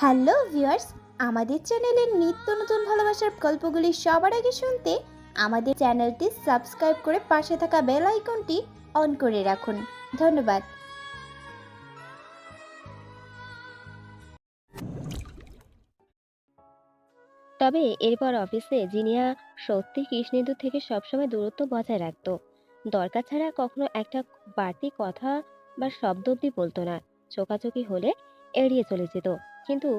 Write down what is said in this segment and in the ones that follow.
Hello viewers, আমাদের চ্যানেলের নিত্য নতুন ভালোবাসার গল্পগুলি সবার আগে শুনতে আমাদের চ্যানেলটি সাবস্ক্রাইব করে পাশে থাকা বেল আইকনটি অন করে রাখুন। ধন্যবাদ। তবে এরপর অফিসে জিনিয়া সত্যি কৃষ্ণেন্দু থেকে সবসময় দূরত্ব বজায় রাখতো। দরকার ছাড়া কখনো একটা বাড়তি কথা বা শব্দ অব্দি বলতো না। চোকাচোকি হলে এড়িয়ে চলে যেত। কিন্তু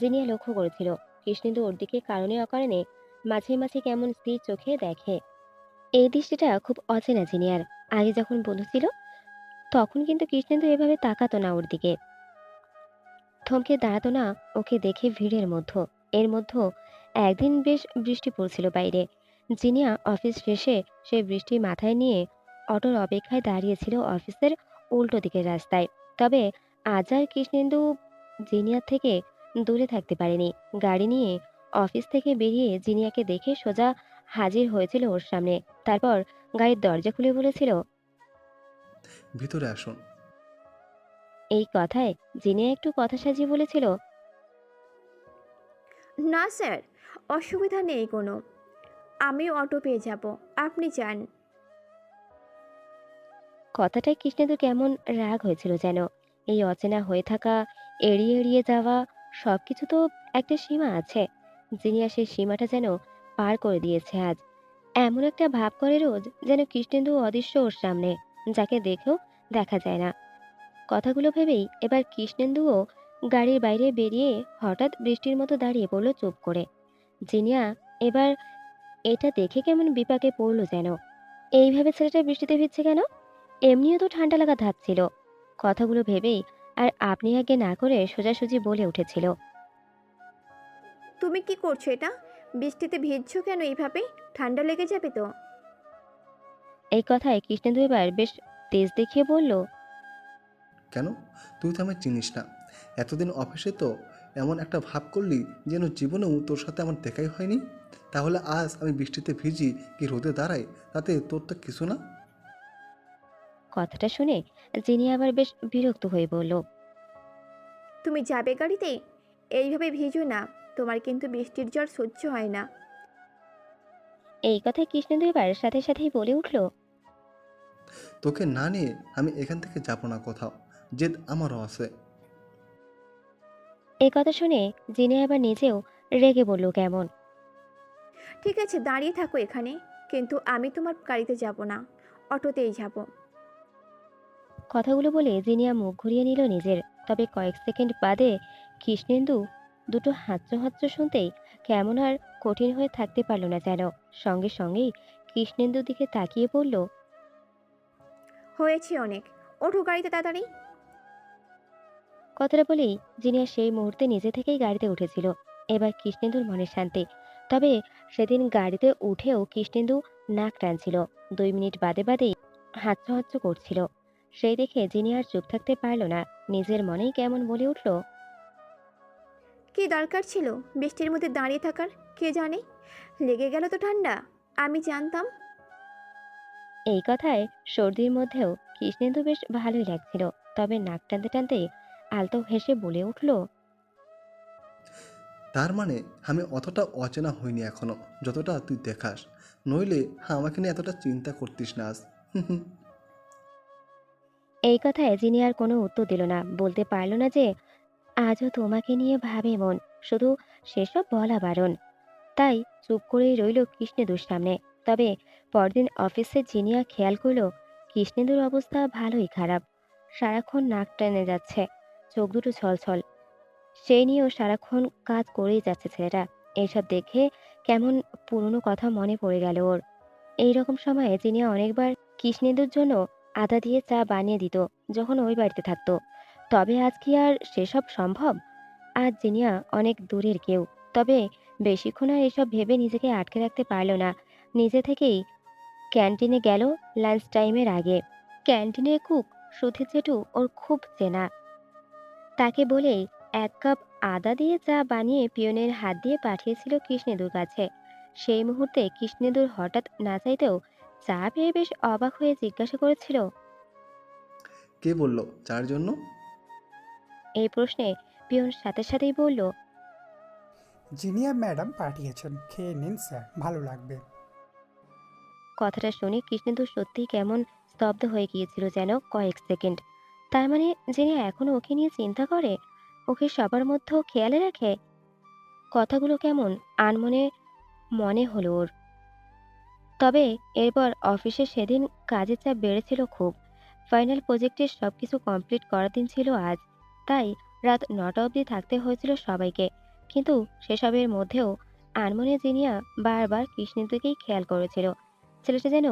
জিনিয়া লক্ষ্য করেছিল কৃষ্ণেন্দু ওর দিকে কারণে অকারণে মাঝে মাঝে কেমন স্থির চোখে দেখে। এই দৃষ্টিটা খুব অচেনা জিনিয়ার। আগে যখন বন্ধু ছিল তখন কিন্তু কৃষ্ণেন্দু এভাবে তাকাতো না ওর দিকে, থমকে দাঁড়াতো না ওকে দেখে ভিড়ের মধ্যে। এর মধ্যে একদিন বেশ বৃষ্টি পড়ছিল বাইরে। জিনিয়া অফিস শেষে সেই বৃষ্টি মাথায় নিয়ে অটোর অপেক্ষায় দাঁড়িয়েছিল অফিসের উল্টো দিকের রাস্তায়। তবে আজ আর কৃষ্ণেন্দু জিনিয়ার থেকে দূরে থাকতে পারেনি। গাড়ি নিয়ে অফিস থেকে বেরিয়ে জিনিয়াকে দেখে সোজা হাজির হয়েছিল ওর সামনে। তারপর গাড়ির দরজা খুলে বলেছিল, ভিতরে আসুন। এই কথায় জিনিয়া একটু কথা সাজিয়ে বলেছিল, না স্যার, অসুবিধা নেই কোনো। আমি অটো পেয়ে যাব, আপনি যান। কথাটায় কৃষ্ণেন্দুর কেমন রাগ হয়েছিল যেন। এই অচেনা হয়ে থাকা, এড়িয়ে এড়িয়ে যাওয়া, সবকিছু তো একটা সীমা আছে। জিনিয়া সেই সীমাটা যেন পার করে দিয়েছে আজ। এমন একটা ভাব করে রোজ যেন কৃষ্ণেন্দু অদৃশ্য ওর সামনে, যাকে দেখেও দেখা যায় না। কথাগুলো ভেবেই এবার কৃষ্ণেন্দুও গাড়ির বাইরে বেরিয়ে হঠাৎ বৃষ্টির মতো দাঁড়িয়ে পড়ল চুপ করে। জিনিয়া এবার এটা দেখে কেমন বিপাকে পড়ল যেন। এইভাবে ছেলেটা বৃষ্টিতে ভিজছে কেন? এমনিও তো ঠান্ডা লাগা ধাত ছিল। কথাগুলো ভেবেই আর আপনি আগে না করে সোজাসুজি বলে উঠেছিল। তুমি কি করছো এটা? বৃষ্টিতে ভিজছো কেন এইভাবে? ঠান্ডা লেগে যাবে তো। এই কথায় কৃষ্ণেন্দু এবার বেশ তেজ দেখিয়ে বলল, কেন? তুই তো আমায় চিনিস না। এতদিন অফিসে তো এমন একটা ভাব করলি যেন জীবনেও তোর সাথে আমার দেখাই হয়নি। তাহলে আজ আমি বৃষ্টিতে ভিজি কি রোদে দাঁড়াই, তাতে তোর তো কিছু না। কথাটা শুনে যিনি আবার বেশ বিরক্ত হয়ে বলল, তুমি যাবে গাড়িতে? এইভাবে ভিজো না, তোমার কিন্তু বৃষ্টির জ্বর সহ্য হয় না। এই কথায় কৃষ্ণেন্দু এবার সাথে সাথেই বলে উঠল, তোকে না নিয়ে আমি এখান থেকে যাব না কোথাও। জেদ আমারও আছে। এই কথা শুনে যিনি আবার নিজেও রেগে বলল কেমন। ঠিক আছে, দাঁড়িয়ে থাকো এখানে, কিন্তু আমি তোমার গাড়িতে যাব না, অটোতেই যাব। কথাগুলো বলে জিনিয়া মুখ ঘুরিয়ে নিল নিজের। তবে কয়েক সেকেন্ড বাদে কৃষ্ণেন্দু দুটো হাতচ হাতচ শুনতেই কেমন আর কঠিন হয়ে থাকতে পারল না যেন। সঙ্গে সঙ্গেই কৃষ্ণেন্দুর দিকে তাকিয়ে বলল, হয়েছে অনেক, ওঠো গাড়িতে তাড়াতাড়ি। কথাটা বলেই জিনিয়া সেই মুহূর্তে নিজে থেকেই গাড়িতে উঠেছিল। এবার কৃষ্ণেন্দুর মনে শান্তি। তবে সেদিন গাড়িতে উঠেও কৃষ্ণেন্দু নাক টানছিল। 2 মিনিট বাদে বাদেই হাতচ হাতচ করছিল। সেই দেখে জিনিয়া আর চুপ থাকতে পারল না। নিজের মনেই কেমন বলে উঠল, কি দরকার ছিল বৃষ্টির মধ্যে দাঁড়িয়ে থাকার? কে জানে, লেগে গেল তো ঠান্ডা। আমি জানতাম। এই কথায় সর্দির মধ্যেও কৃষ্ণেন্দু বেশ ভালোই লাগছিল। তবে নাক টানতে টানতে আলতো হেসে বলে উঠল, তার মানে আমি অতটা অচেনা হইনি এখনো, যতটা তুই দেখাস। নইলে আমাকে নিয়ে এতটা চিন্তা করতিস না আজ। হুম হুম। এই কথায় যিনি আর কোনো উত্তর দিল না। বলতে পারল না যে আজও তোমাকে নিয়ে ভাবে মন, শুধু সেসব বলা বারণ। তাই চুপ করেই রইল কৃষ্ণেন্দুর সামনে। তবে পরদিন অফিসে জিনিয়া খেয়াল করল কৃষ্ণেন্দুর অবস্থা ভালোই খারাপ। সারাক্ষণ নাক টেনে যাচ্ছে, চোখ দুটো ছলছল। সেই নিয়েও সারাক্ষণ কাজ করেই যাচ্ছে ছেলেটা। এইসব দেখে কেমন পুরনো কথা মনে পড়ে গেল ওর। এইরকম সময়ে জিনিয়া অনেকবার কৃষ্ণেন্দুর জন্য আদা দিয়ে চা বানিয়ে দিত যখন ওই বাড়িতে থাকতো। তবে আজ কি আর সেসব সম্ভব? আজ জিনিয়া অনেক দূরের কেউ। তবে বেশিক্ষণ আর এসব ভেবে নিজেকে আটকে রাখতে পারল না। নিজে থেকেই ক্যান্টিনে গেল লাঞ্চ টাইমের আগে। ক্যান্টিনের কুক সুধীর জেঠু ওর খুব চেনা। তাকে বলেই 1 কাপ আদা দিয়ে চা বানিয়ে পিয়নের হাত দিয়ে পাঠিয়েছিল কৃষ্ণেন্দুর কাছে। সেই মুহূর্তে কৃষ্ণেন্দুর হঠাৎ না চাইতেও চা পেয়ে বেশ অবাক হয়ে জিজ্ঞাসা করেছিল। কে বলল চার জন্য? এই প্রশ্নে পিয়ন সাথে সাথেই বলল, জিনিয়া ম্যাডাম পাঠিয়েছেন, খেয়ে নিন স্যার, ভালো লাগবে। কথাটা শুনে কৃষ্ণেন্দু সত্যিই কেমন স্তব্ধ হয়ে গিয়েছিল যেন কয়েক সেকেন্ড। তার মানে জিনিয়া এখনো ওকে নিয়ে চিন্তা করে, ওকে সবার মধ্যেও খেয়ালে রাখে। কথাগুলো কেমন আনমনে মনে হলো ওর। তবে এরপর অফিসে সেদিন কাজের চাপ বেড়েছিল খুব। ফাইনাল প্রজেক্টের সবকিছু কমপ্লিট করার দিন ছিল আজ। তাই রাত ৯টা অবধি থাকতে হয়েছিল সবাইকে। কিন্তু সেসবের মধ্যেও আনমনে জিনিয়া বারবার কৃষ্ণেন্দুকেই খেয়াল করেছিল। ছেলেটা যেন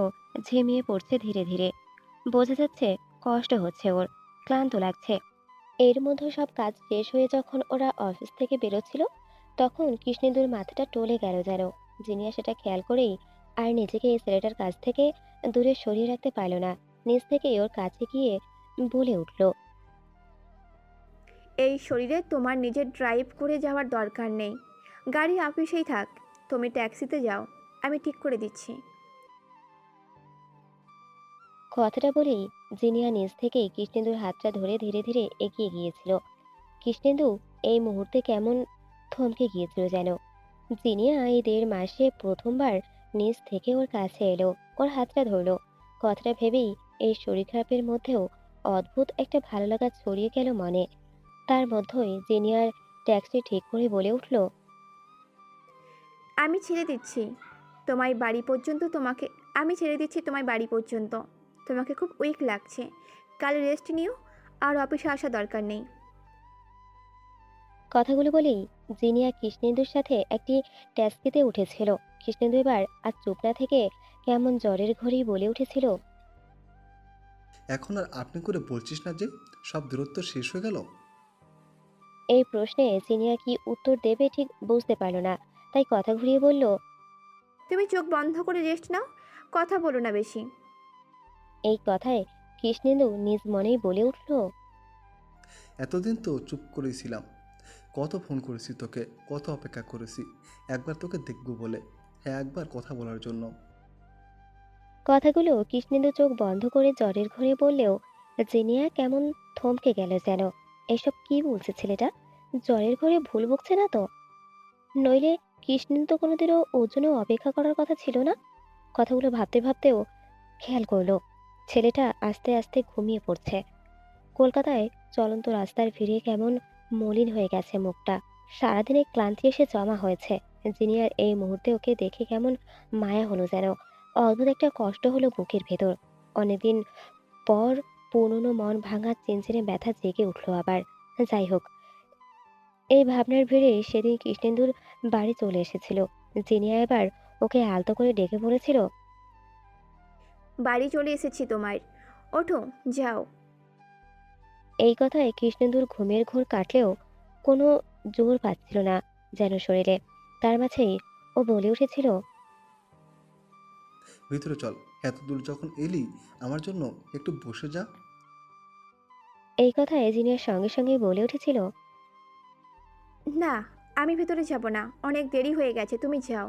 ঝিমিয়ে পড়ছে ধীরে ধীরে। বোঝা যাচ্ছে কষ্ট হচ্ছে ওর, ক্লান্ত লাগছে। এর মধ্যে সব কাজ শেষ হয়ে যখন ওরা অফিস থেকে বেরোচ্ছিল, তখন কৃষ্ণেন্দুর মাথাটা টলে গেল যেন। জিনিয়া সেটা খেয়াল করেই আর নিজেকে এই ছেলেটার কাছ থেকে দূরে সরিয়ে রাখতে পারল না। নিজ থেকেই ওর কাছে গিয়ে বলে উঠল, এই শরীরে তোমার নিজের ড্রাইভ করে যাওয়ার দরকার নেই। গাড়ি অফিসেই থাক, তুমি ট্যাক্সিতে যাও, আমি ঠিক করে দিচ্ছি। কথাটা বলেই জিনিয়া নিজ থেকেই কৃষ্ণেন্দুর হাতটা ধরে ধীরে ধীরে এগিয়ে গিয়েছিল। কৃষ্ণেন্দু এই মুহূর্তে কেমন থমকে গিয়েছিল যেন। জিনিয়া এই ১.৫ মাসে প্রথমবার নিজ থেকে ওর কাছে এলো, ওর হাতটা ধরলো। কথাটা ভেবেই এই শরীর খারাপের মধ্যেও অদ্ভুত একটা ভালো লাগা ছড়িয়ে গেল মনে। তার মধ্যেই জিনিয়ার ট্যাক্সি ঠিক করে বলে উঠল, আমি ছেড়ে দিচ্ছি তোমায় বাড়ি পর্যন্ত তোমাকে আমি ছেড়ে দিচ্ছি তোমায় বাড়ি পর্যন্ত। তোমাকে খুব উইক লাগছে, কাল রেস্ট নিও, আর অফিসে আসা দরকার নেই। কথাগুলো বলেই জিনিয়া কৃষ্ণেন্দুর সাথে একটি ট্যাক্সিতে উঠেছিল। কৃষ্ণেন্দু এবার আর চুপ না থেকে কেমন জ্বরের ঘরেই বলে উঠেছিল, এখন আর আপনি করে বলছিস না যে সব দূরত্ব শেষ হয়ে গেল? এই প্রশ্নে জিনিয়া কি উত্তর দেবে ঠিক বুঝতে পারল না। তাই কথা ঘুরিয়ে বলল, তুমি চোখ বন্ধ করে রেস্ট নাও, কথা বলো না বেশি। এই কথায় কৃষ্ণেন্দু নিজ মনেই বলে উঠল, এতদিন তো চুপ করেই ছিলাম। কত ফোন করেছি তোকে, কত অপেক্ষা করেছি একবার তোকে দেখব বলে, হ্যাঁ একবার কথা বলার জন্য। কথাগুলো কৃষ্ণেন্দু চোখ বন্ধ করে জ্বরের ঘরে বললেও জিনিয়া কেমন থমকে গেল যেন। এসব কি বলছে ছেলেটা? জ্বরের ঘরে ভুল বকছে না তো? নইলে কৃষ্ণেন্দু তো কোনোদিনও ওর জন্য অপেক্ষা করার কথা ছিল না। কথাগুলো ভাবতে ভাবতেও খেয়াল করলো ছেলেটা আস্তে আস্তে ঘুমিয়ে পড়ছে। কলকাতায় চলন্ত রাস্তার ভিড়ে কেমন মলিন হয়ে গেছে মুখটা। সারাদিনের ক্লান্তি এসে জমা হয়েছে। জিনিয়ার এই মুহূর্তে ওকে দেখে কেমন মায়া হলো যেন। অদ্ভুত একটা কষ্ট হলো বুকের ভেতর। অনেকদিন পর পুরনো মন ভাঙা চিনচিনে ব্যথা জেগে উঠলো আবার। যাই হোক, এই ভাবনার ভিড়ে সেদিন কৃষ্ণেন্দুর বাড়ি চলে এসেছিল। জিনিয়া এবার ওকে আলতো করে ডেকে বলেছিল, বাড়ি চলে এসেছি তোমার, ওঠো, যাও। এই কথায় কৃষ্ণেন্দুর ঘুমের ঘোর কাটলেও কোনো জোর পাচ্ছিল না যেন শরীরে। তার মাঝেই ও বলে উঠেছিল, ভিতরে চল, এত দূর যখন এলি আমার জন্য একটু বসে যা। এই কথায় জিনিয়ার সঙ্গে সঙ্গেই বলে উঠেছিল, না, আমি ভেতরে যাব না, অনেক দেরি হয়ে গেছে, তুমি যাও।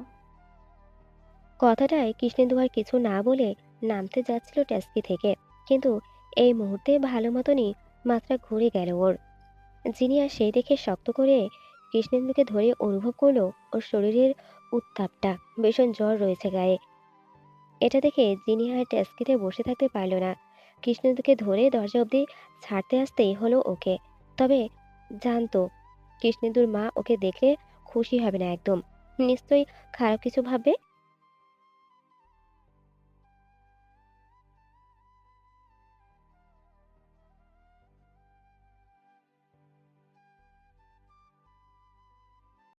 কথাটায় কৃষ্ণেন্দু আর কিছু না বলে নামতে যাচ্ছিল ট্যাক্সি থেকে। কিন্তু এই মুহূর্তে ভালো মতনই মাত্রা ঘুরে গেল ওর। জিনিয়া সেই দেখে শক্ত করে কৃষ্ণেন্দুকে ধরে অনুভব করলো ওর শরীরের উত্তাপটা। ভীষণ জ্বর রয়েছে গায়ে। এটা দেখে জিনিয়া আর ট্যাক্সিতে বসে থাকতে পারল না। কৃষ্ণেন্দুকে ধরে দরজা অবধি ছাড়তে আসতেই হলো ওকে। তবে জানতো কৃষ্ণেন্দুর মা ওকে দেখলে খুশি হবে না একদম। নিশ্চয়ই খারাপ কিছু ভাববে।